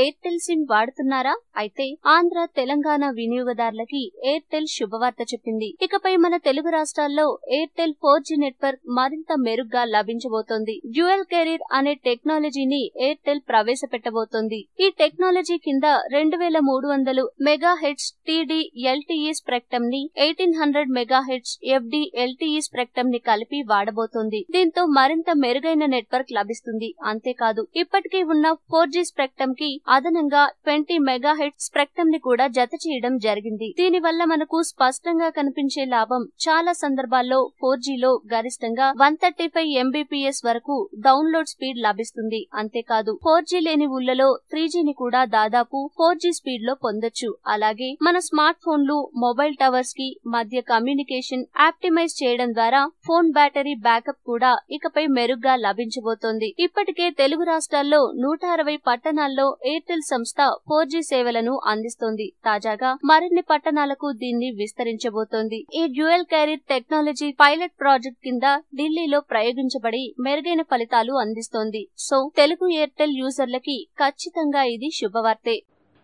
Airtel SIM వాడుతున్నారా? అయితే Andhra, Telangana వినియోగదారులకి Airtel శుభవార్త చెప్పింది. ఇకపై మన తెలుగు రాష్ట్రాల్లో ఎయిర్టెల్ 4G నెట్వర్క్ మరింత మెరుగ్గా లభించబోతోంది. డ్యూయల్ కెరీర్ అనే టెక్నాలజీని ఎయిర్టెల్ ప్రవేశపెట్టబోతోంది. ఈ టెక్నాలజీ కింద 2300 మెగాహెర్ట్జ్ TD LTE స్పెక్ట్రమ్ ని 1800 మెగాహెర్ట్జ్ FD LTE స్పెక్ట్రమ్ ని కలిపి వాడబోతోంది. దీంతో మరింత మెరుగైన నెట్వర్క్ లభిస్తుంది. అంతేకాదు ఇప్పటికే ఉన్న 4G స్పెక్ట్రమ్ కి అదనంగా 20 మెగాహెర్ట్జ్ స్పెక్ట్రమ్ ని కూడా జత చేయడం జరిగింది. దీనివల్ల మనకు స్పష్టంగా కనిపించే లాభం చాలా సందర్భాల్లో 4G లో గరిష్టంగా 135 Mbps వరకు డౌన్లోడ్ స్పీడ్ లభిస్తుంది. అంతేకాదు 4G లేని ఊళ్ళలో 3G ని కూడా దాదాపు 4G స్పీడ్ లో పొందొచ్చు. అలాగే మన స్మార్ట్ ఫోన్లు, మొబైల్ టవర్స్ కి మధ్య కమ్యూనికేషన్ ఆప్టిమైజ్ చేయడం ద్వారా ఫోన్ బ్యాటరీ బ్యాకప్ కూడా ఇకపై మెరుగ్గా లభించబోతోంది. ఇప్పటికే తెలుగు రాష్ట్రాల్లో 160 పట్టణాల్లో ఎయిర్టెల్ సంస్థ 4G సేవలను అందిస్తోంది. తాజాగా మరిన్ని పట్టణాలకు దీన్ని విస్తరించబోతోంది. ఈ dual carrier technology pilot project కింద ఢిల్లీలో ప్రయోగించబడి మెరుగైన ఫలితాలు అందిస్తోంది. సో తెలుగు ఎయిర్టెల్ యూజర్లకి ఖచ్చితంగా ఇది శుభవార్తే.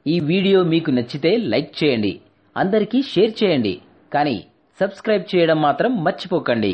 ఈ వీడియో మీకు నచ్చితే లైక్ చేయండి, అందరికీ షేర్ చేయండి, కానీ సబ్స్క్రైబ్ చేయడం మాత్రం మర్చిపోకండి.